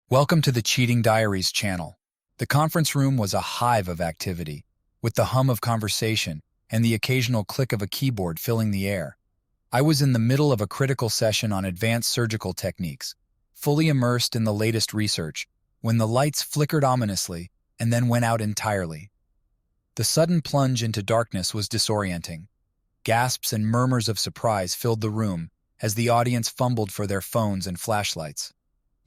Welcome to the Cheating Diaries channel. The conference room was a hive of activity, with the hum of conversation and the occasional click of a keyboard filling the air. I was in the middle of a critical session on advanced surgical techniques, fully immersed in the latest research, when the lights flickered ominously and then went out entirely. The sudden plunge into darkness was disorienting. Gasps and murmurs of surprise filled the room as the audience fumbled for their phones and flashlights.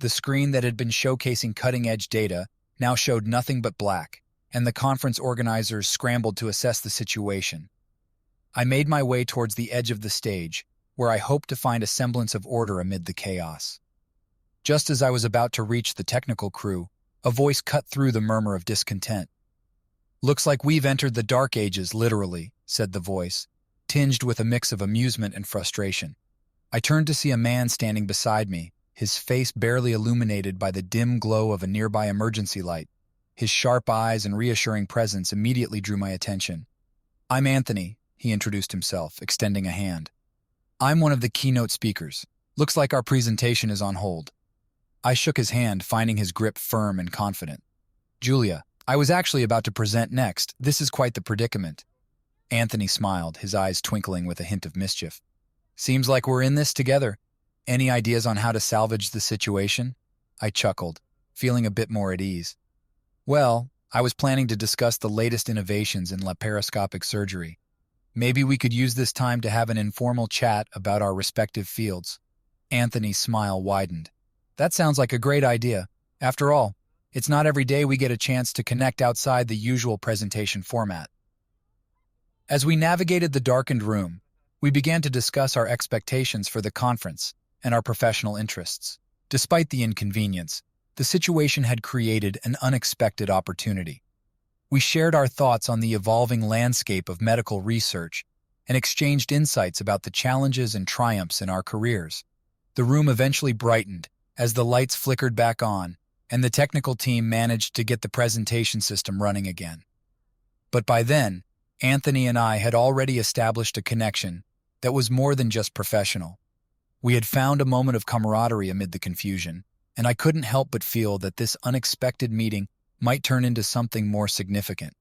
The screen that had been showcasing cutting-edge data now showed nothing but black, and the conference organizers scrambled to assess the situation. I made my way towards the edge of the stage, where I hoped to find a semblance of order amid the chaos. Just as I was about to reach the technical crew, a voice cut through the murmur of discontent. "Looks like we've entered the dark ages, literally," said the voice, tinged with a mix of amusement and frustration. I turned to see a man standing beside me, his face barely illuminated by the dim glow of a nearby emergency light. His sharp eyes and reassuring presence immediately drew my attention. "I'm Anthony," he introduced himself, extending a hand. "I'm one of the keynote speakers. Looks like our presentation is on hold." I shook his hand, finding his grip firm and confident. "Julia, I was actually about to present next. This is quite the predicament." Anthony smiled, his eyes twinkling with a hint of mischief. "Seems like we're in this together. Any ideas on how to salvage the situation?" I chuckled, feeling a bit more at ease. "Well, I was planning to discuss the latest innovations in laparoscopic surgery. Maybe we could use this time to have an informal chat about our respective fields." Anthony's smile widened. "That sounds like a great idea. After all, it's not every day we get a chance to connect outside the usual presentation format." As we navigated the darkened room, we began to discuss our expectations for the conference and our professional interests. Despite the inconvenience, the situation had created an unexpected opportunity. We shared our thoughts on the evolving landscape of medical research and exchanged insights about the challenges and triumphs in our careers. The room eventually brightened as the lights flickered back on and the technical team managed to get the presentation system running again. But by then, Anthony and I had already established a connection that was more than just professional. We had found a moment of camaraderie amid the confusion, and I couldn't help but feel that this unexpected meeting might turn into something more significant.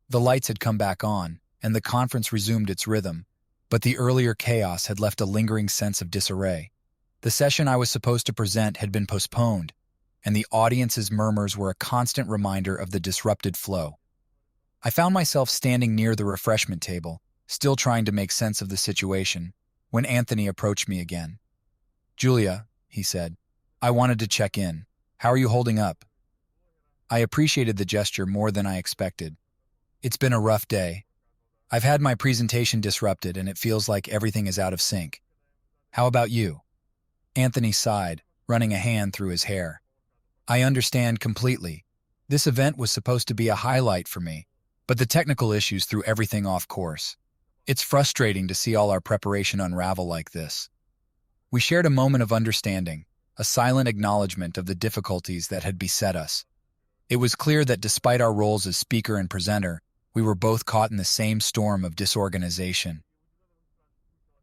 The lights had come back on, and the conference resumed its rhythm, but the earlier chaos had left a lingering sense of disarray. The session I was supposed to present had been postponed, and the audience's murmurs were a constant reminder of the disrupted flow. I found myself standing near the refreshment table, still trying to make sense of the situation, when Anthony approached me again. "Julia," he said, "I wanted to check in. How are you holding up?" I appreciated the gesture more than I expected. "It's been a rough day. I've had my presentation disrupted and it feels like everything is out of sync. How about you?" Anthony sighed, running a hand through his hair. "I understand completely. This event was supposed to be a highlight for me, but the technical issues threw everything off course. It's frustrating to see all our preparation unravel like this." We shared a moment of understanding, a silent acknowledgement of the difficulties that had beset us. It was clear that despite our roles as speaker and presenter, we were both caught in the same storm of disorganization.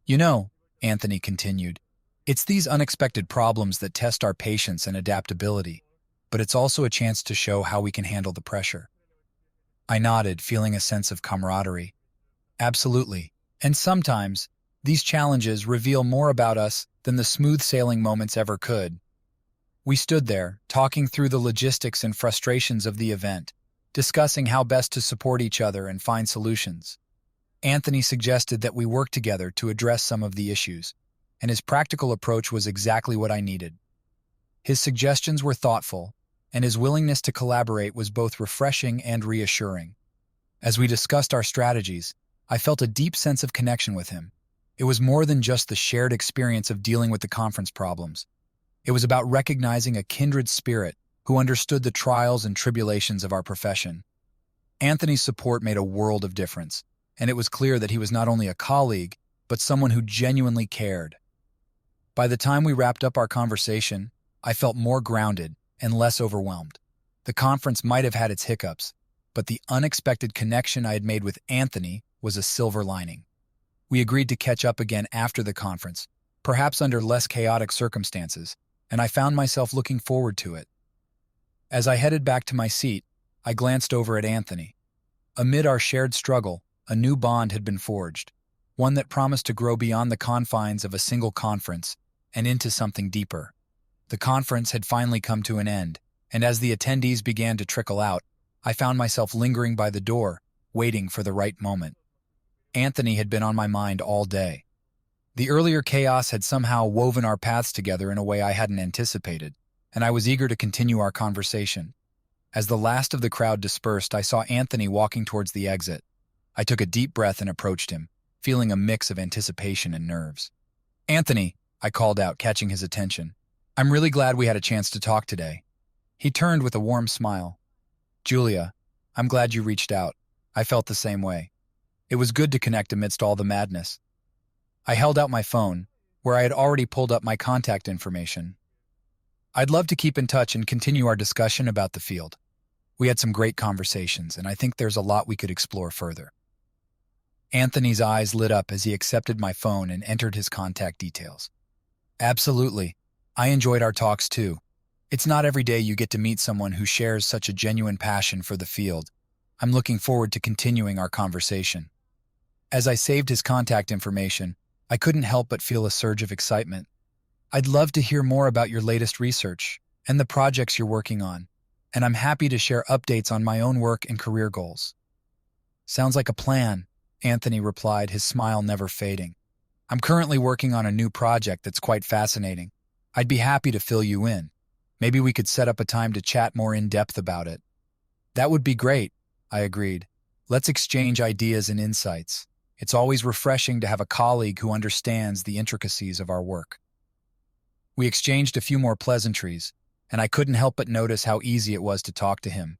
"You know," Anthony continued, "it's these unexpected problems that test our patience and adaptability, but it's also a chance to show how we can handle the pressure." I nodded, feeling a sense of camaraderie. "Absolutely. And sometimes, these challenges reveal more about us than the smooth-sailing moments ever could." We stood there, talking through the logistics and frustrations of the event, discussing how best to support each other and find solutions. Anthony suggested that we work together to address some of the issues, and his practical approach was exactly what I needed. His suggestions were thoughtful, and his willingness to collaborate was both refreshing and reassuring. As we discussed our strategies, I felt a deep sense of connection with him. It was more than just the shared experience of dealing with the conference problems. It was about recognizing a kindred spirit who understood the trials and tribulations of our profession. Anthony's support made a world of difference, and it was clear that he was not only a colleague, but someone who genuinely cared. By the time we wrapped up our conversation, I felt more grounded and less overwhelmed. The conference might have had its hiccups, but the unexpected connection I had made with Anthony was a silver lining. We agreed to catch up again after the conference, perhaps under less chaotic circumstances, and I found myself looking forward to it. As I headed back to my seat, I glanced over at Anthony. Amid our shared struggle, a new bond had been forged, one that promised to grow beyond the confines of a single conference and into something deeper. The conference had finally come to an end, and as the attendees began to trickle out, I found myself lingering by the door, waiting for the right moment. Anthony had been on my mind all day. The earlier chaos had somehow woven our paths together in a way I hadn't anticipated, and I was eager to continue our conversation. As the last of the crowd dispersed, I saw Anthony walking towards the exit. I took a deep breath and approached him, feeling a mix of anticipation and nerves. "Anthony," I called out, catching his attention. "I'm really glad we had a chance to talk today." He turned with a warm smile. "Julia, I'm glad you reached out. I felt the same way. It was good to connect amidst all the madness." I held out my phone, where I had already pulled up my contact information. "I'd love to keep in touch and continue our discussion about the field. We had some great conversations, and I think there's a lot we could explore further." Anthony's eyes lit up as he accepted my phone and entered his contact details. "Absolutely. I enjoyed our talks too. It's not every day you get to meet someone who shares such a genuine passion for the field. I'm looking forward to continuing our conversation." As I saved his contact information, I couldn't help but feel a surge of excitement. "I'd love to hear more about your latest research and the projects you're working on, and I'm happy to share updates on my own work and career goals." "Sounds like a plan," Anthony replied, his smile never fading. "I'm currently working on a new project that's quite fascinating. I'd be happy to fill you in. Maybe we could set up a time to chat more in depth about it." "That would be great," I agreed. "Let's exchange ideas and insights. It's always refreshing to have a colleague who understands the intricacies of our work." We exchanged a few more pleasantries, and I couldn't help but notice how easy it was to talk to him.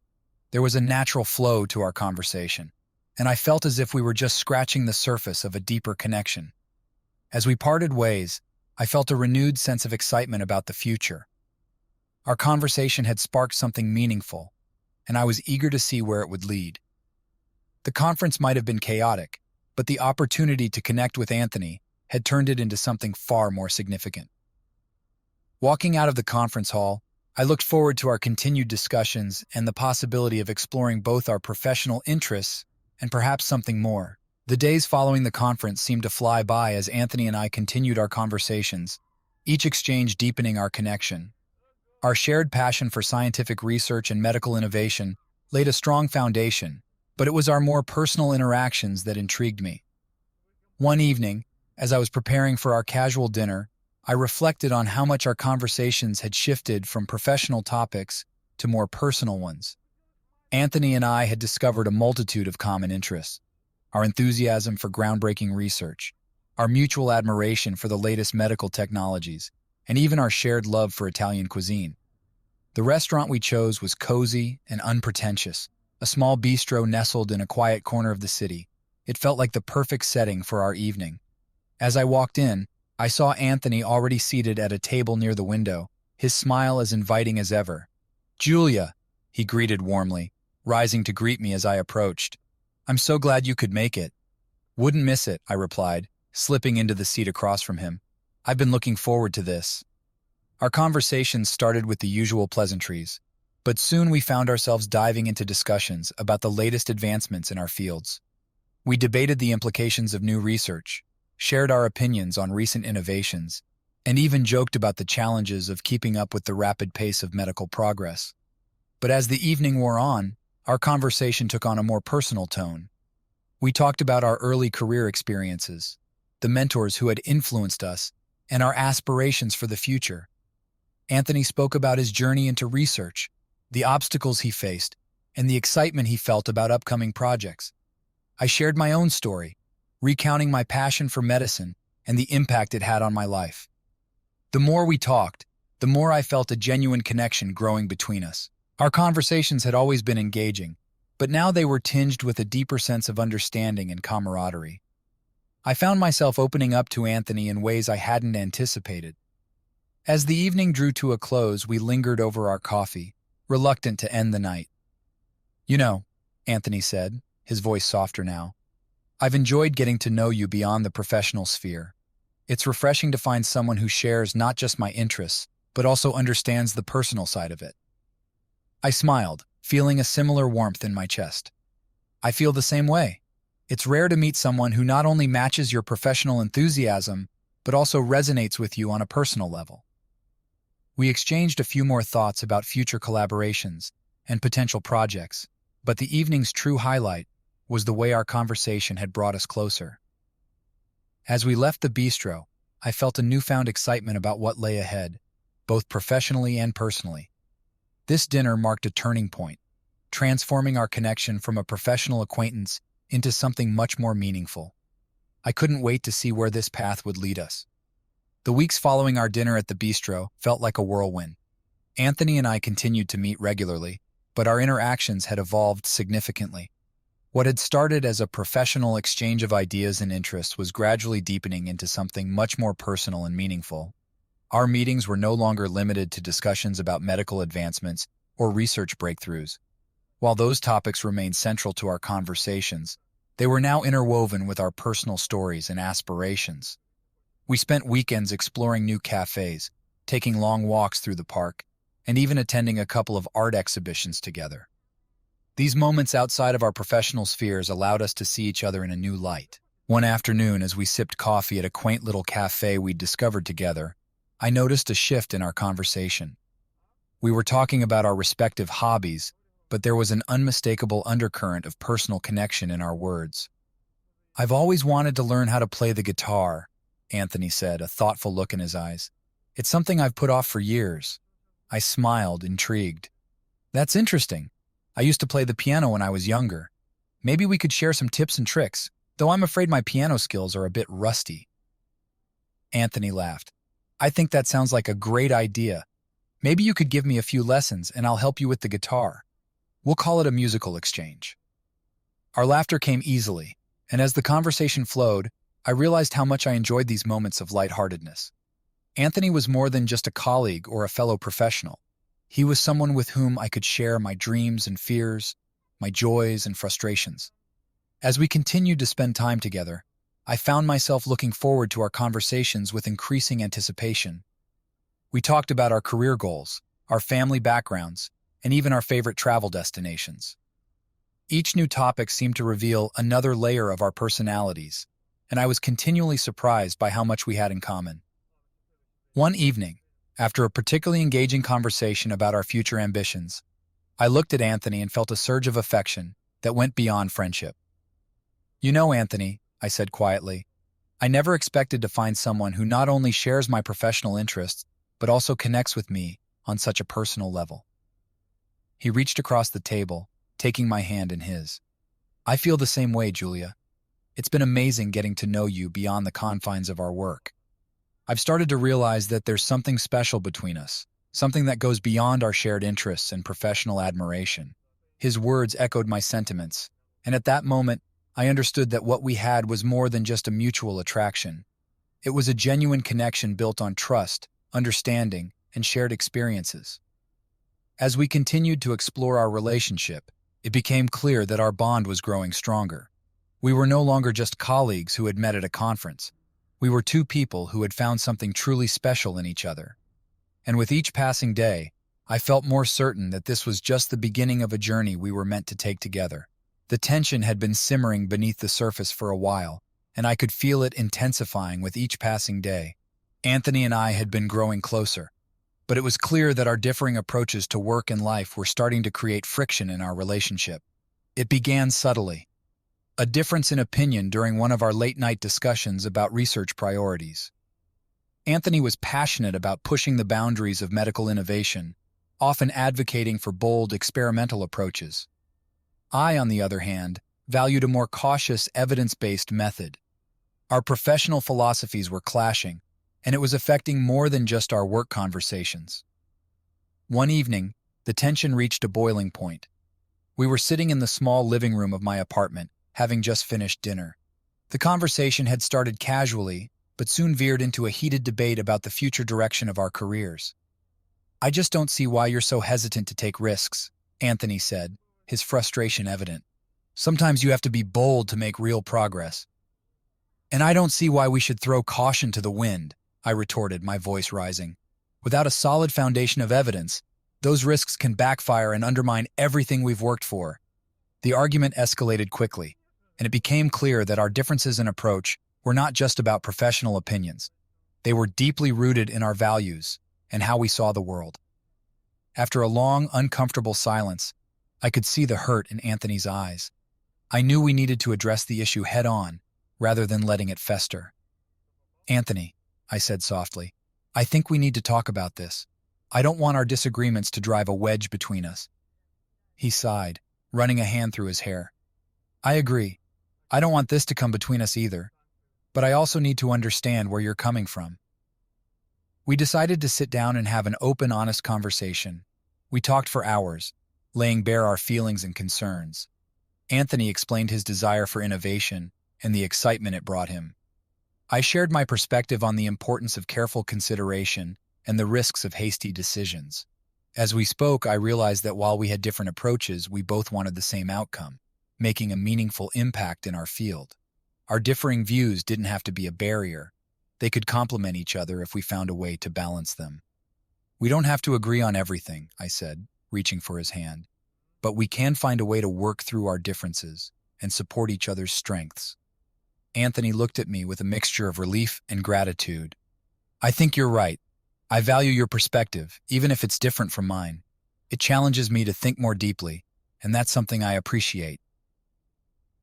There was a natural flow to our conversation, and I felt as if we were just scratching the surface of a deeper connection. As we parted ways, I felt a renewed sense of excitement about the future. Our conversation had sparked something meaningful, and I was eager to see where it would lead. The conference might have been chaotic, but the opportunity to connect with Anthony had turned it into something far more significant. Walking out of the conference hall, I looked forward to our continued discussions and the possibility of exploring both our professional interests and perhaps something more. The days following the conference seemed to fly by as Anthony and I continued our conversations, each exchange deepening our connection. Our shared passion for scientific research and medical innovation laid a strong foundation, but it was our more personal interactions that intrigued me. One evening, as I was preparing for our casual dinner, I reflected on how much our conversations had shifted from professional topics to more personal ones. Anthony and I had discovered a multitude of common interests: our enthusiasm for groundbreaking research, our mutual admiration for the latest medical technologies, and even our shared love for Italian cuisine. The restaurant we chose was cozy and unpretentious, a small bistro nestled in a quiet corner of the city. It felt like the perfect setting for our evening. As I walked in, I saw Anthony already seated at a table near the window, his smile as inviting as ever. "Julia," he greeted warmly, rising to greet me as I approached. "I'm so glad you could make it." "Wouldn't miss it," I replied, slipping into the seat across from him. "I've been looking forward to this." Our conversation started with the usual pleasantries, but soon we found ourselves diving into discussions about the latest advancements in our fields. We debated the implications of new research, shared our opinions on recent innovations, and even joked about the challenges of keeping up with the rapid pace of medical progress. But as the evening wore on, our conversation took on a more personal tone. We talked about our early career experiences, the mentors who had influenced us, and our aspirations for the future. Anthony spoke about his journey into research, the obstacles he faced, and the excitement he felt about upcoming projects. I shared my own story, recounting my passion for medicine and the impact it had on my life. The more we talked, the more I felt a genuine connection growing between us. Our conversations had always been engaging, but now they were tinged with a deeper sense of understanding and camaraderie. I found myself opening up to Anthony in ways I hadn't anticipated. As the evening drew to a close, we lingered over our coffee, reluctant to end the night. "You know," Anthony said, his voice softer now, "I've enjoyed getting to know you beyond the professional sphere. It's refreshing to find someone who shares not just my interests, but also understands the personal side of it." I smiled, feeling a similar warmth in my chest. I feel the same way. It's rare to meet someone who not only matches your professional enthusiasm, but also resonates with you on a personal level. We exchanged a few more thoughts about future collaborations and potential projects, but the evening's true highlight was the way our conversation had brought us closer. As we left the bistro, I felt a newfound excitement about what lay ahead, both professionally and personally. This dinner marked a turning point, transforming our connection from a professional acquaintance into something much more meaningful. I couldn't wait to see where this path would lead us. The weeks following our dinner at the bistro felt like a whirlwind. Anthony and I continued to meet regularly, but our interactions had evolved significantly. What had started as a professional exchange of ideas and interests was gradually deepening into something much more personal and meaningful. Our meetings were no longer limited to discussions about medical advancements or research breakthroughs. While those topics remained central to our conversations, they were now interwoven with our personal stories and aspirations. We spent weekends exploring new cafes, taking long walks through the park, and even attending a couple of art exhibitions together. These moments outside of our professional spheres allowed us to see each other in a new light. One afternoon, as we sipped coffee at a quaint little cafe we'd discovered together, I noticed a shift in our conversation. We were talking about our respective hobbies, but there was an unmistakable undercurrent of personal connection in our words. "I've always wanted to learn how to play the guitar," Anthony said, a thoughtful look in his eyes. "It's something I've put off for years." I smiled, intrigued. "That's interesting. I used to play the piano when I was younger. Maybe we could share some tips and tricks, though I'm afraid my piano skills are a bit rusty." Anthony laughed. "I think that sounds like a great idea. Maybe you could give me a few lessons and I'll help you with the guitar. We'll call it a musical exchange." Our laughter came easily, and as the conversation flowed, I realized how much I enjoyed these moments of lightheartedness. Anthony was more than just a colleague or a fellow professional. He was someone with whom I could share my dreams and fears, my joys and frustrations. As we continued to spend time together, I found myself looking forward to our conversations with increasing anticipation. We talked about our career goals, our family backgrounds, and even our favorite travel destinations. Each new topic seemed to reveal another layer of our personalities, and I was continually surprised by how much we had in common. One evening, after a particularly engaging conversation about our future ambitions, I looked at Anthony and felt a surge of affection that went beyond friendship. "You know, Anthony," I said quietly, "I never expected to find someone who not only shares my professional interests, but also connects with me on such a personal level." He reached across the table, taking my hand in his. "I feel the same way, Julia. It's been amazing getting to know you beyond the confines of our work. I've started to realize that there's something special between us, something that goes beyond our shared interests and professional admiration." His words echoed my sentiments, and at that moment, I understood that what we had was more than just a mutual attraction. It was a genuine connection built on trust, understanding, and shared experiences. As we continued to explore our relationship, it became clear that our bond was growing stronger. We were no longer just colleagues who had met at a conference. We were two people who had found something truly special in each other. And with each passing day, I felt more certain that this was just the beginning of a journey we were meant to take together. The tension had been simmering beneath the surface for a while, and I could feel it intensifying with each passing day. Anthony and I had been growing closer, but it was clear that our differing approaches to work and life were starting to create friction in our relationship. It began subtly. A difference in opinion during one of our late-night discussions about research priorities. Anthony was passionate about pushing the boundaries of medical innovation, often advocating for bold, experimental approaches. I, on the other hand, valued a more cautious, evidence-based method. Our professional philosophies were clashing, and it was affecting more than just our work conversations. One evening, the tension reached a boiling point. We were sitting in the small living room of my apartment, having just finished dinner. The conversation had started casually, but soon veered into a heated debate about the future direction of our careers. "I just don't see why you're so hesitant to take risks," Anthony said, his frustration evident. "Sometimes you have to be bold to make real progress." "And I don't see why we should throw caution to the wind," I retorted, my voice rising. "Without a solid foundation of evidence, Those risks can backfire and undermine everything we've worked for. The argument escalated quickly, and it became clear that our differences in approach were not just about professional opinions. They were deeply rooted in our values and how we saw the world. After a long, uncomfortable silence, I could see the hurt in Anthony's eyes. I knew we needed to address the issue head-on, rather than letting it fester. "Anthony," I said softly, "I think we need to talk about this. I don't want our disagreements to drive a wedge between us." He sighed, running a hand through his hair. "I agree. I don't want this to come between us either, but I also need to understand where you're coming from." We decided to sit down and have an open, honest conversation. We talked for hours, laying bare our feelings and concerns. Anthony explained his desire for innovation and the excitement it brought him. I shared my perspective on the importance of careful consideration and the risks of hasty decisions. As we spoke, I realized that while we had different approaches, we both wanted the same outcome, making a meaningful impact in our field. Our differing views didn't have to be a barrier. They could complement each other if we found a way to balance them. "We don't have to agree on everything," I said, reaching for his hand, "but we can find a way to work through our differences and support each other's strengths." Anthony looked at me with a mixture of relief and gratitude. "I think you're right. I value your perspective, even if it's different from mine. It challenges me to think more deeply, and that's something I appreciate."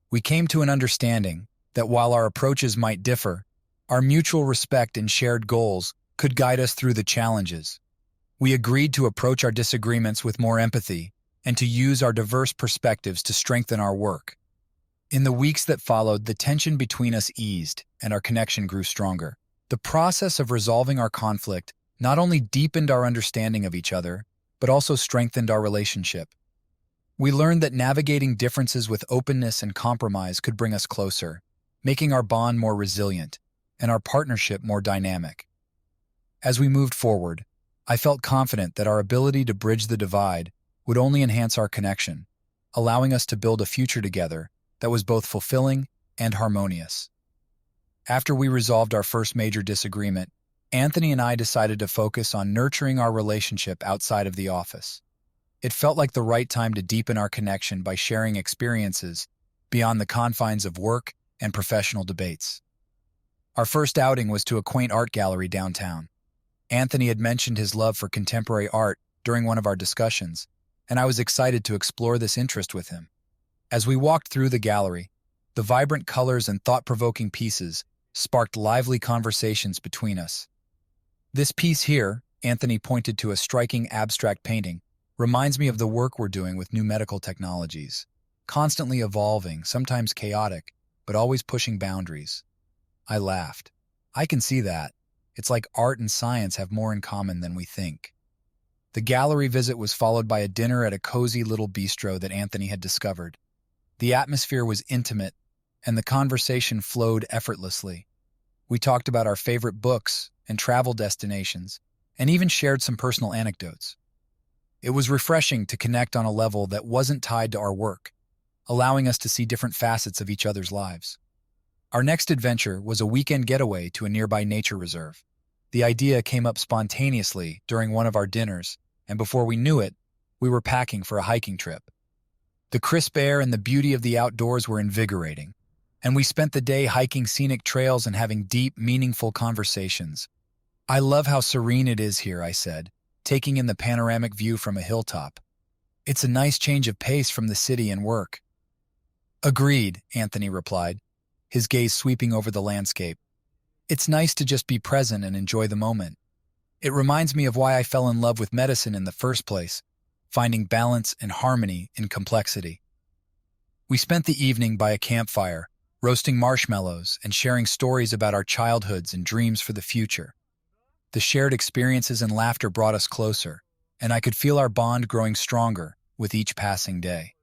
We came to an understanding that while our approaches might differ, our mutual respect and shared goals could guide us through the challenges. We agreed to approach our disagreements with more empathy and to use our diverse perspectives to strengthen our work. In the weeks that followed, the tension between us eased and our connection grew stronger. The process of resolving our conflict not only deepened our understanding of each other, but also strengthened our relationship. We learned that navigating differences with openness and compromise could bring us closer, making our bond more resilient and our partnership more dynamic. As we moved forward, I felt confident that our ability to bridge the divide would only enhance our connection, allowing us to build a future together that was both fulfilling and harmonious. After we resolved our first major disagreement, Anthony and I decided to focus on nurturing our relationship outside of the office. It felt like the right time to deepen our connection by sharing experiences beyond the confines of work and professional debates. Our first outing was to a quaint art gallery downtown. Anthony had mentioned his love for contemporary art during one of our discussions, and I was excited to explore this interest with him. As we walked through the gallery, the vibrant colors and thought-provoking pieces sparked lively conversations between us. "This piece here," Anthony pointed to a striking abstract painting, "reminds me of the work we're doing with new medical technologies, constantly evolving, sometimes chaotic, but always pushing boundaries." I laughed. "I can see that. It's like art and science have more in common than we think." The gallery visit was followed by a dinner at a cozy little bistro that Anthony had discovered. The atmosphere was intimate, and the conversation flowed effortlessly. We talked about our favorite books and travel destinations, and even shared some personal anecdotes. It was refreshing to connect on a level that wasn't tied to our work, allowing us to see different facets of each other's lives. Our next adventure was a weekend getaway to a nearby nature reserve. The idea came up spontaneously during one of our dinners, and before we knew it, we were packing for a hiking trip. The crisp air and the beauty of the outdoors were invigorating, and we spent the day hiking scenic trails and having deep, meaningful conversations. "I love how serene it is here," I said, taking in the panoramic view from a hilltop. "It's a nice change of pace from the city and work." "Agreed," Anthony replied, his gaze sweeping over the landscape. "It's nice to just be present and enjoy the moment. It reminds me of why I fell in love with medicine in the first place, finding balance and harmony in complexity." We spent the evening by a campfire, roasting marshmallows and sharing stories about our childhoods and dreams for the future. The shared experiences and laughter brought us closer, and I could feel our bond growing stronger with each passing day.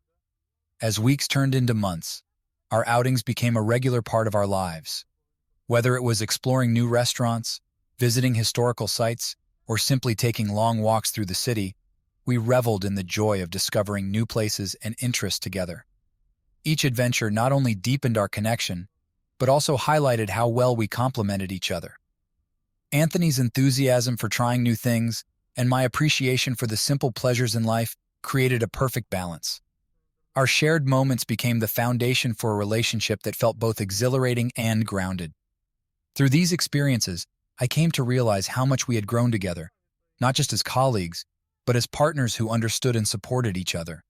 As weeks turned into months, our outings became a regular part of our lives. Whether it was exploring new restaurants, visiting historical sites, or simply taking long walks through the city, we reveled in the joy of discovering new places and interests together. Each adventure not only deepened our connection, but also highlighted how well we complemented each other. Anthony's enthusiasm for trying new things and my appreciation for the simple pleasures in life created a perfect balance. Our shared moments became the foundation for a relationship that felt both exhilarating and grounded. Through these experiences, I came to realize how much we had grown together, not just as colleagues, but as partners who understood and supported each other.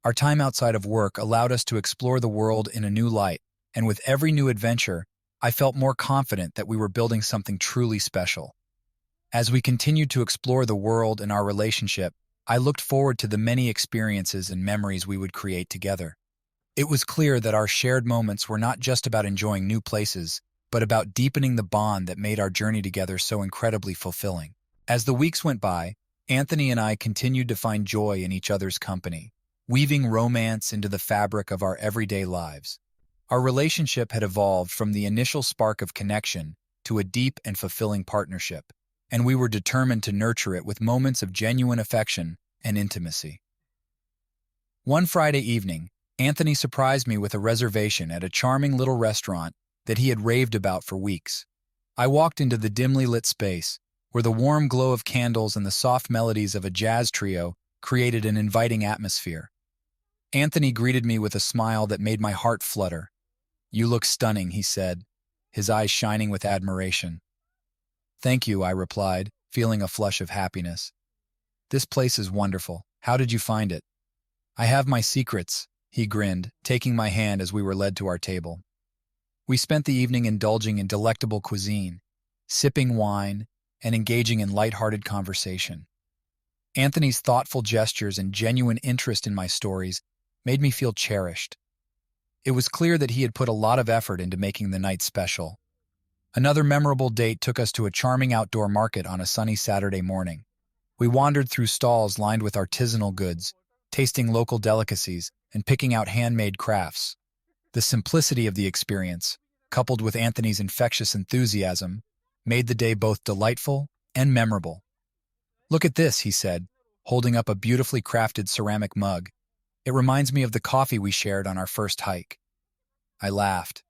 Our time outside of work allowed us to explore the world in a new light, and with every new adventure, I felt more confident that we were building something truly special. As we continued to explore the world and our relationship, I looked forward to the many experiences and memories we would create together. It was clear that our shared moments were not just about enjoying new places, but about deepening the bond that made our journey together so incredibly fulfilling. As the weeks went by, Anthony and I continued to find joy in each other's company, weaving romance into the fabric of our everyday lives. Our relationship had evolved from the initial spark of connection to a deep and fulfilling partnership, and we were determined to nurture it with moments of genuine affection and intimacy. One Friday evening, Anthony surprised me with a reservation at a charming little restaurant that he had raved about for weeks. I walked into the dimly lit space, where the warm glow of candles and the soft melodies of a jazz trio created an inviting atmosphere. Anthony greeted me with a smile that made my heart flutter. "You look stunning," he said, his eyes shining with admiration. "Thank you," I replied, feeling a flush of happiness. "This place is wonderful. How did you find it?" "I have my secrets," he grinned, taking my hand as we were led to our table. We spent the evening indulging in delectable cuisine, sipping wine, and engaging in light-hearted conversation. Anthony's thoughtful gestures and genuine interest in my stories made me feel cherished. It was clear that he had put a lot of effort into making the night special. Another memorable date took us to a charming outdoor market on a sunny Saturday morning. We wandered through stalls lined with artisanal goods, tasting local delicacies and picking out handmade crafts. The simplicity of the experience, coupled with Anthony's infectious enthusiasm, made the day both delightful and memorable. "Look at this," he said, holding up a beautifully crafted ceramic mug. "It reminds me of the coffee we shared on our first hike." I laughed.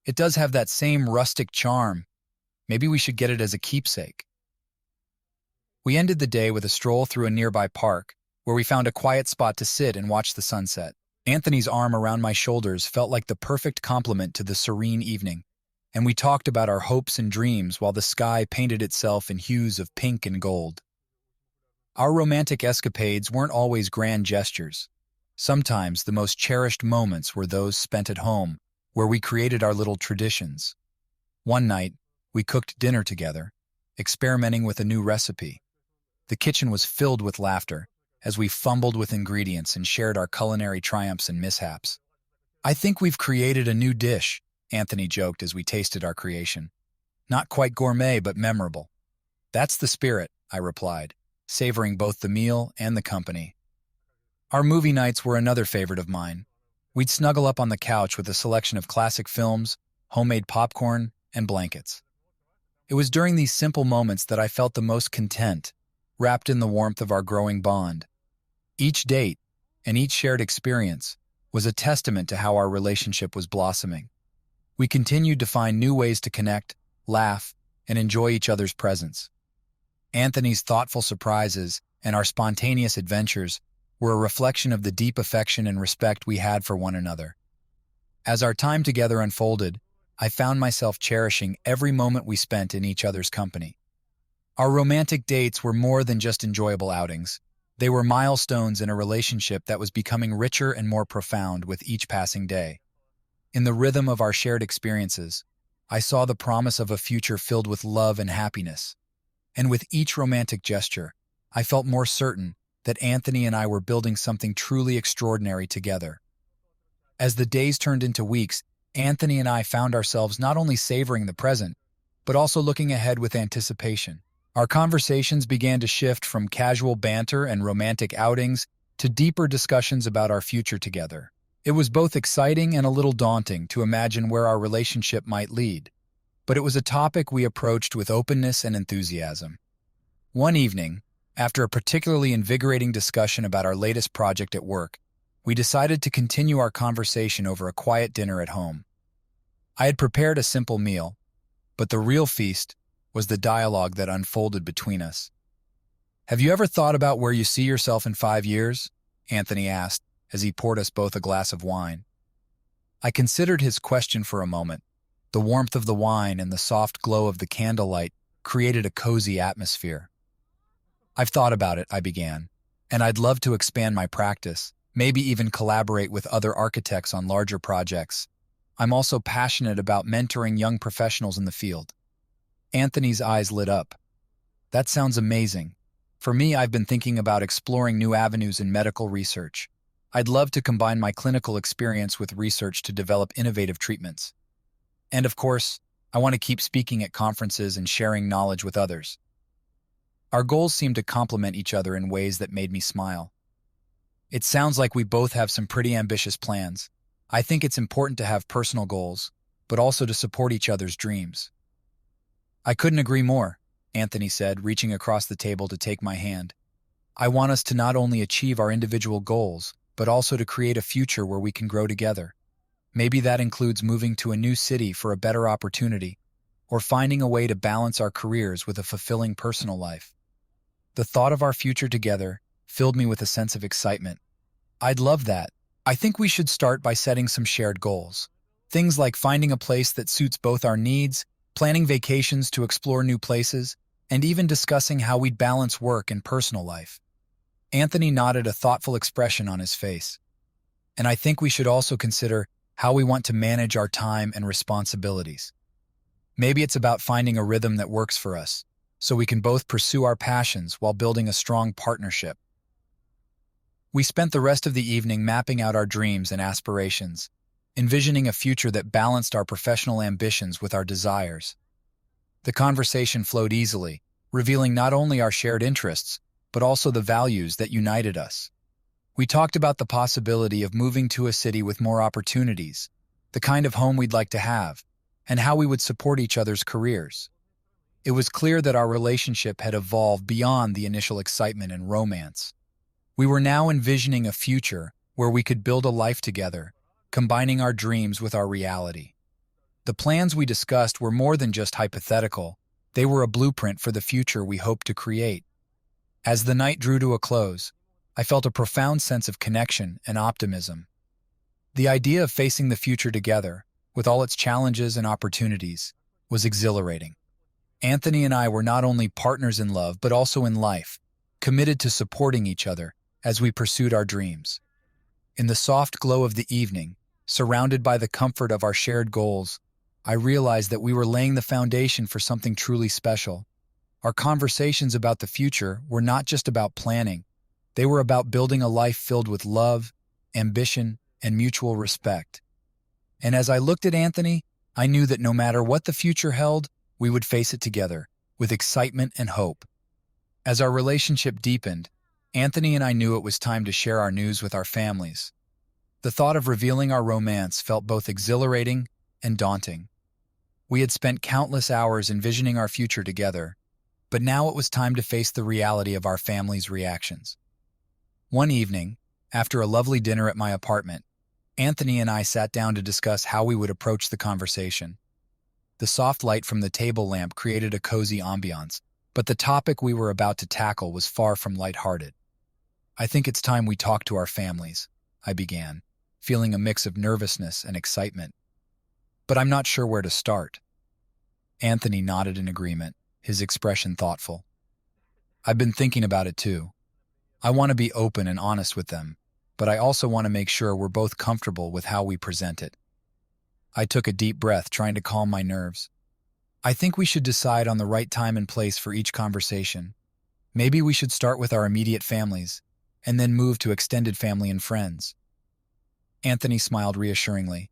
"It does have that same rustic charm. Maybe we should get it as a keepsake." We ended the day with a stroll through a nearby park, where we found a quiet spot to sit and watch the sunset. Anthony's arm around my shoulders felt like the perfect complement to the serene evening, and we talked about our hopes and dreams while the sky painted itself in hues of pink and gold. Our romantic escapades weren't always grand gestures. Sometimes the most cherished moments were those spent at home, where we created our little traditions. One night, we cooked dinner together, experimenting with a new recipe. The kitchen was filled with laughter as we fumbled with ingredients and shared our culinary triumphs and mishaps. "I think we've created a new dish," Anthony joked as we tasted our creation. "Not quite gourmet, but memorable." "That's the spirit," I replied, savoring both the meal and the company. Our movie nights were another favorite of mine. We'd snuggle up on the couch with a selection of classic films, homemade popcorn, and blankets. It was during these simple moments that I felt the most content, wrapped in the warmth of our growing bond. Each date, and each shared experience, was a testament to how our relationship was blossoming. We continued to find new ways to connect, laugh, and enjoy each other's presence. Anthony's thoughtful surprises and our spontaneous adventures were a reflection of the deep affection and respect we had for one another. As our time together unfolded, I found myself cherishing every moment we spent in each other's company. Our romantic dates were more than just enjoyable outings. They were milestones in a relationship that was becoming richer and more profound with each passing day. In the rhythm of our shared experiences, I saw the promise of a future filled with love and happiness. And with each romantic gesture, I felt more certain that Anthony and I were building something truly extraordinary together. As the days turned into weeks, Anthony and I found ourselves not only savoring the present, but also looking ahead with anticipation. Our conversations began to shift from casual banter and romantic outings to deeper discussions about our future together. It was both exciting and a little daunting to imagine where our relationship might lead, but it was a topic we approached with openness and enthusiasm. One evening, after a particularly invigorating discussion about our latest project at work, we decided to continue our conversation over a quiet dinner at home. I had prepared a simple meal, but the real feast was the dialogue that unfolded between us. Have you ever thought about where you see yourself in 5 years? Anthony asked as he poured us both a glass of wine. I considered his question for a moment. The warmth of the wine and the soft glow of the candlelight created a cozy atmosphere. I've thought about it, I began, and I'd love to expand my practice, maybe even collaborate with other architects on larger projects. I'm also passionate about mentoring young professionals in the field. Anthony's eyes lit up. That sounds amazing. For me, I've been thinking about exploring new avenues in medical research. I'd love to combine my clinical experience with research to develop innovative treatments. And of course, I want to keep speaking at conferences and sharing knowledge with others. Our goals seemed to complement each other in ways that made me smile. It sounds like we both have some pretty ambitious plans. I think it's important to have personal goals, but also to support each other's dreams. I couldn't agree more, Anthony said, reaching across the table to take my hand. I want us to not only achieve our individual goals, but also to create a future where we can grow together. Maybe that includes moving to a new city for a better opportunity, or finding a way to balance our careers with a fulfilling personal life. The thought of our future together filled me with a sense of excitement. I'd love that. I think we should start by setting some shared goals. Things like finding a place that suits both our needs, planning vacations to explore new places, and even discussing how we'd balance work and personal life. Anthony nodded, a thoughtful expression on his face. And I think we should also consider how we want to manage our time and responsibilities. Maybe it's about finding a rhythm that works for us, so we can both pursue our passions while building a strong partnership. We spent the rest of the evening mapping out our dreams and aspirations, envisioning a future that balanced our professional ambitions with our desires. The conversation flowed easily, revealing not only our shared interests, but also the values that united us. We talked about the possibility of moving to a city with more opportunities, the kind of home we'd like to have, and how we would support each other's careers. It was clear that our relationship had evolved beyond the initial excitement and romance. We were now envisioning a future where we could build a life together, combining our dreams with our reality. The plans we discussed were more than just hypothetical. They were a blueprint for the future we hoped to create. As the night drew to a close, I felt a profound sense of connection and optimism. The idea of facing the future together, with all its challenges and opportunities, was exhilarating. Anthony and I were not only partners in love, but also in life, committed to supporting each other as we pursued our dreams. In the soft glow of the evening, surrounded by the comfort of our shared goals, I realized that we were laying the foundation for something truly special. Our conversations about the future were not just about planning. They were about building a life filled with love, ambition, and mutual respect. And as I looked at Anthony, I knew that no matter what the future held, we would face it together, with excitement and hope. As our relationship deepened, Anthony and I knew it was time to share our news with our families. The thought of revealing our romance felt both exhilarating and daunting. We had spent countless hours envisioning our future together, but now it was time to face the reality of our family's reactions. One evening, after a lovely dinner at my apartment, Anthony and I sat down to discuss how we would approach the conversation. The soft light from the table lamp created a cozy ambiance, but the topic we were about to tackle was far from lighthearted. I think it's time we talk to our families, I began, feeling a mix of nervousness and excitement. But I'm not sure where to start. Anthony nodded in agreement, his expression thoughtful. I've been thinking about it too. I want to be open and honest with them, but I also want to make sure we're both comfortable with how we present it. I took a deep breath, trying to calm my nerves. I think we should decide on the right time and place for each conversation. Maybe we should start with our immediate families, and then move to extended family and friends. Anthony smiled reassuringly.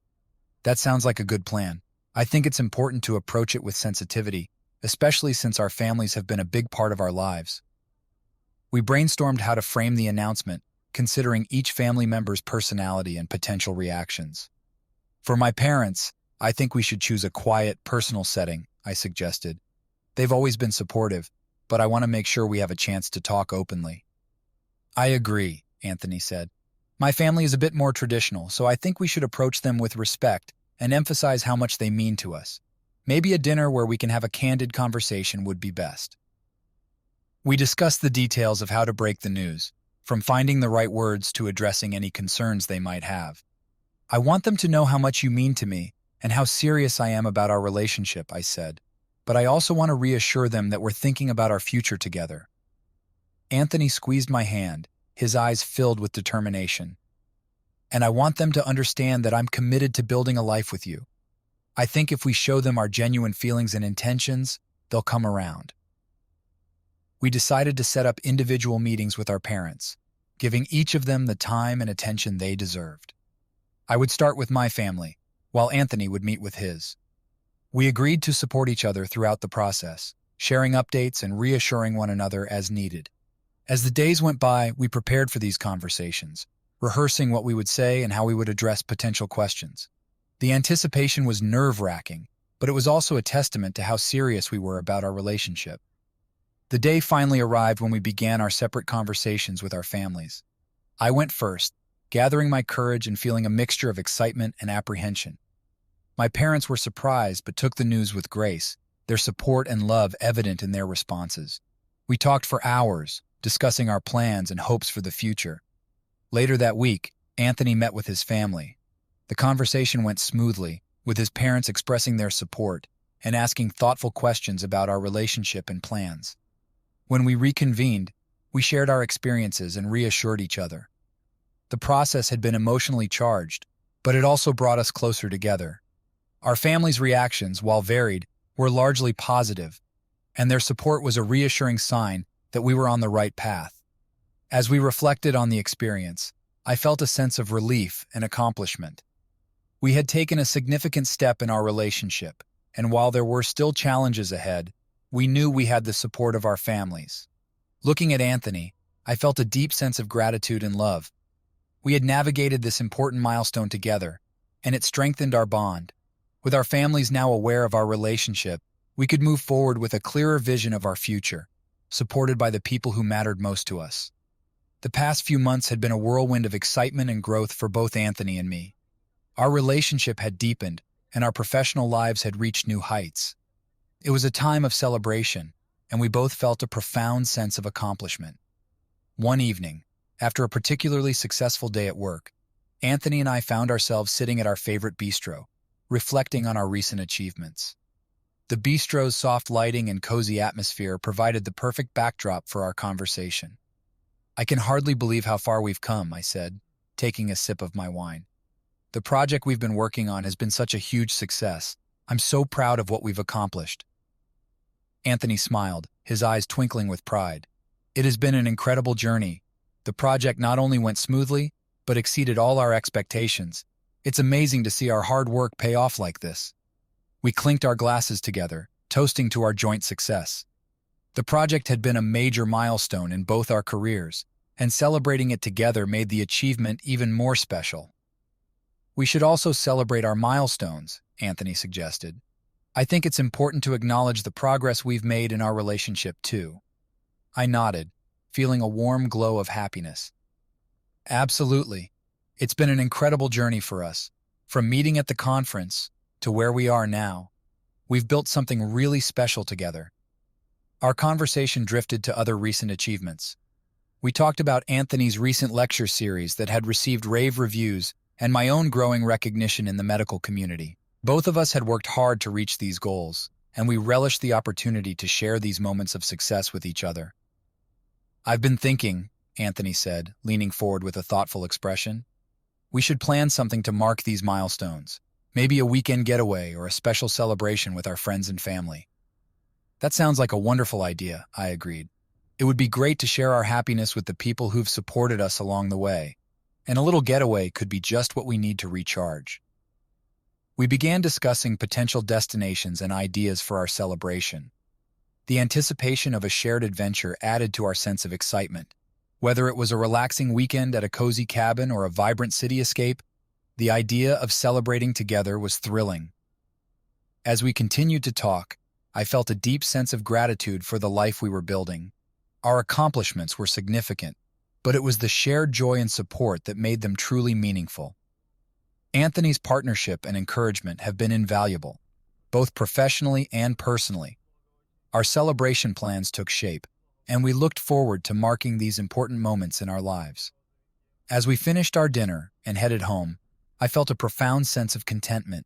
That sounds like a good plan. I think it's important to approach it with sensitivity, especially since our families have been a big part of our lives. We brainstormed how to frame the announcement, considering each family member's personality and potential reactions. For my parents, I think we should choose a quiet, personal setting, I suggested. They've always been supportive, but I want to make sure we have a chance to talk openly. I agree, Anthony said. My family is a bit more traditional, so I think we should approach them with respect and emphasize how much they mean to us. Maybe a dinner where we can have a candid conversation would be best. We discussed the details of how to break the news, from finding the right words to addressing any concerns they might have. "I want them to know how much you mean to me and how serious I am about our relationship," I said. "But I also want to reassure them that we're thinking about our future together." Anthony squeezed my hand, his eyes filled with determination. "And I want them to understand that I'm committed to building a life with you. I think if we show them our genuine feelings and intentions, they'll come around." We decided to set up individual meetings with our parents, giving each of them the time and attention they deserved. I would start with my family, while Anthony would meet with his. We agreed to support each other throughout the process, sharing updates and reassuring one another as needed. As the days went by, we prepared for these conversations, rehearsing what we would say and how we would address potential questions. The anticipation was nerve-wracking, but it was also a testament to how serious we were about our relationship. The day finally arrived when we began our separate conversations with our families. I went first, gathering my courage and feeling a mixture of excitement and apprehension. My parents were surprised but took the news with grace, their support and love evident in their responses. We talked for hours, discussing our plans and hopes for the future. Later that week, Anthony met with his family. The conversation went smoothly, with his parents expressing their support and asking thoughtful questions about our relationship and plans. When we reconvened, we shared our experiences and reassured each other. The process had been emotionally charged, but it also brought us closer together. Our family's reactions, while varied, were largely positive, and their support was a reassuring sign that we were on the right path. As we reflected on the experience, I felt a sense of relief and accomplishment. We had taken a significant step in our relationship, and while there were still challenges ahead, we knew we had the support of our families. Looking at Anthony, I felt a deep sense of gratitude and love. We had navigated this important milestone together, and it strengthened our bond. With our families now aware of our relationship, we could move forward with a clearer vision of our future, supported by the people who mattered most to us. The past few months had been a whirlwind of excitement and growth for both Anthony and me. Our relationship had deepened, and our professional lives had reached new heights. It was a time of celebration, and we both felt a profound sense of accomplishment. One evening, after a particularly successful day at work, Anthony and I found ourselves sitting at our favorite bistro, reflecting on our recent achievements. The bistro's soft lighting and cozy atmosphere provided the perfect backdrop for our conversation. "I can hardly believe how far we've come," I said, taking a sip of my wine. "The project we've been working on has been such a huge success. I'm so proud of what we've accomplished." Anthony smiled, his eyes twinkling with pride. "It has been an incredible journey. The project not only went smoothly, but exceeded all our expectations. It's amazing to see our hard work pay off like this." We clinked our glasses together, toasting to our joint success. The project had been a major milestone in both our careers, and celebrating it together made the achievement even more special. "We should also celebrate our milestones," Anthony suggested. "I think it's important to acknowledge the progress we've made in our relationship, too." I nodded, feeling a warm glow of happiness. "Absolutely. It's been an incredible journey for us, from meeting at the conference to where we are now. We've built something really special together." Our conversation drifted to other recent achievements. We talked about Anthony's recent lecture series that had received rave reviews and my own growing recognition in the medical community. Both of us had worked hard to reach these goals, and we relished the opportunity to share these moments of success with each other. "I've been thinking," Anthony said, leaning forward with a thoughtful expression. "We should plan something to mark these milestones. Maybe a weekend getaway or a special celebration with our friends and family." "That sounds like a wonderful idea," I agreed. "It would be great to share our happiness with the people who've supported us along the way, and a little getaway could be just what we need to recharge." We began discussing potential destinations and ideas for our celebration. The anticipation of a shared adventure added to our sense of excitement. Whether it was a relaxing weekend at a cozy cabin or a vibrant city escape, the idea of celebrating together was thrilling. As we continued to talk, I felt a deep sense of gratitude for the life we were building. Our accomplishments were significant, but it was the shared joy and support that made them truly meaningful. Anthony's partnership and encouragement have been invaluable, both professionally and personally. Our celebration plans took shape, and we looked forward to marking these important moments in our lives. As we finished our dinner and headed home, I felt a profound sense of contentment.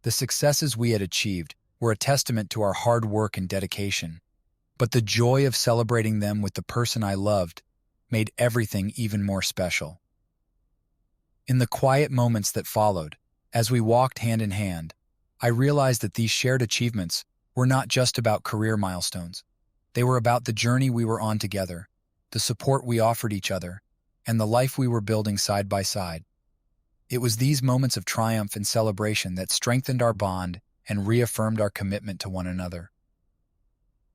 The successes we had achieved were a testament to our hard work and dedication, but the joy of celebrating them with the person I loved made everything even more special. In the quiet moments that followed, as we walked hand in hand, I realized that these shared achievements were not just about career milestones. They were about the journey we were on together, the support we offered each other, and the life we were building side by side. It was these moments of triumph and celebration that strengthened our bond and reaffirmed our commitment to one another.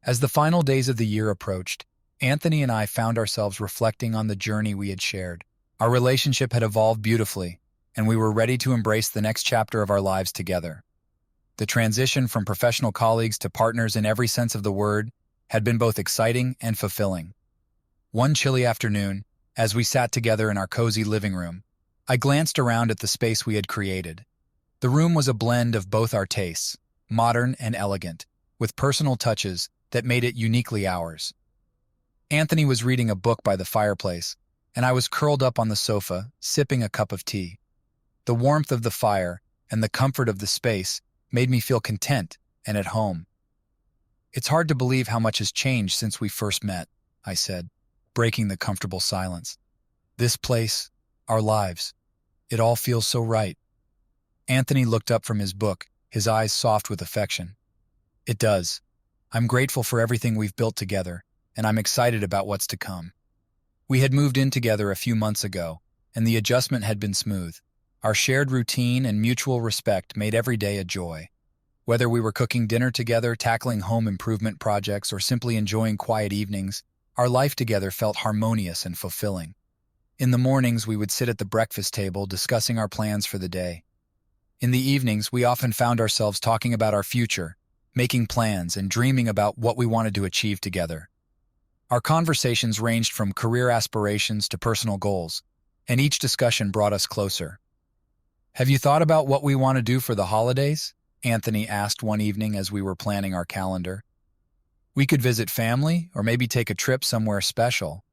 As the final days of the year approached, Anthony and I found ourselves reflecting on the journey we had shared. Our relationship had evolved beautifully, and we were ready to embrace the next chapter of our lives together. The transition from professional colleagues to partners in every sense of the word had been both exciting and fulfilling. One chilly afternoon, as we sat together in our cozy living room, I glanced around at the space we had created. The room was a blend of both our tastes, modern and elegant, with personal touches that made it uniquely ours. Anthony was reading a book by the fireplace, and I was curled up on the sofa, sipping a cup of tea. The warmth of the fire and the comfort of the space made me feel content and at home. "It's hard to believe how much has changed since we first met," I said, breaking the comfortable silence. "This place, our lives, it all feels so right." Anthony looked up from his book, his eyes soft with affection. "It does. I'm grateful for everything we've built together, and I'm excited about what's to come." We had moved in together a few months ago, and the adjustment had been smooth. Our shared routine and mutual respect made every day a joy. Whether we were cooking dinner together, tackling home improvement projects, or simply enjoying quiet evenings, our life together felt harmonious and fulfilling. In the mornings, we would sit at the breakfast table discussing our plans for the day. In the evenings, we often found ourselves talking about our future, making plans and dreaming about what we wanted to achieve together. Our conversations ranged from career aspirations to personal goals, and each discussion brought us closer. "Have you thought about what we want to do for the holidays?" Anthony asked one evening as we were planning our calendar. "We could visit family or maybe take a trip somewhere special."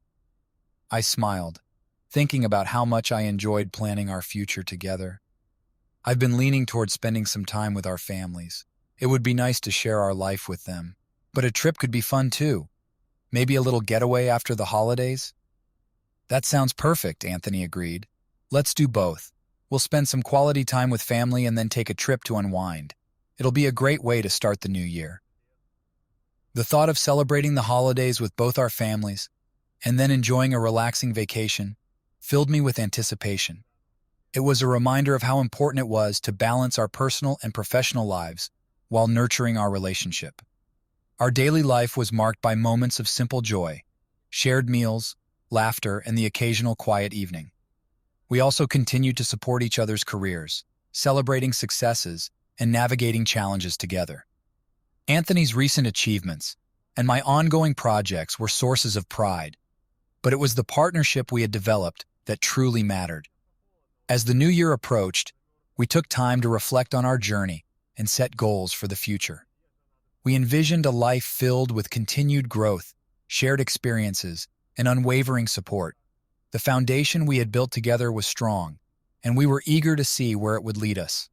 I smiled, thinking about how much I enjoyed planning our future together. I've been leaning towards spending some time with our families. It would be nice to share our life with them, but a trip could be fun too. Maybe a little getaway after the holidays? "That sounds perfect," Anthony agreed. "Let's do both. We'll spend some quality time with family and then take a trip to unwind. It'll be a great way to start the new year." The thought of celebrating the holidays with both our families and then enjoying a relaxing vacation filled me with anticipation. It was a reminder of how important it was to balance our personal and professional lives while nurturing our relationship. Our daily life was marked by moments of simple joy, shared meals, laughter, and the occasional quiet evening. We also continued to support each other's careers, celebrating successes and navigating challenges together. Anthony's recent achievements and my ongoing projects were sources of pride, but it was the partnership we had developed that truly mattered. As the new year approached, we took time to reflect on our journey and set goals for the future. We envisioned a life filled with continued growth, shared experiences, and unwavering support. The foundation we had built together was strong, and we were eager to see where it would lead us.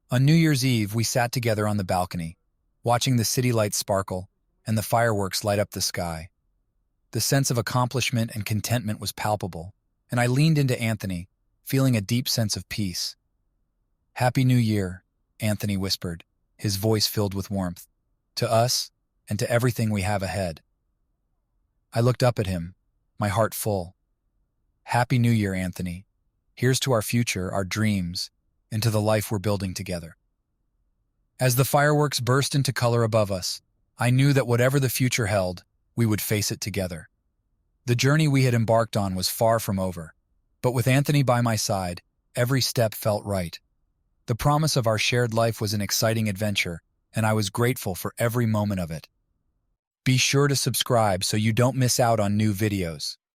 On New Year's Eve, we sat together on the balcony, watching the city lights sparkle and the fireworks light up the sky. The sense of accomplishment and contentment was palpable, and I leaned into Anthony, feeling a deep sense of peace. "Happy New Year," Anthony whispered, his voice filled with warmth, "to us and to everything we have ahead." I looked up at him, my heart full. "Happy New Year, Anthony. Here's to our future, our dreams, and to the life we're building together." As the fireworks burst into color above us, I knew that whatever the future held, we would face it together. The journey we had embarked on was far from over, but with Anthony by my side, every step felt right. The promise of our shared life was an exciting adventure, and I was grateful for every moment of it. Be sure to subscribe so you don't miss out on new videos.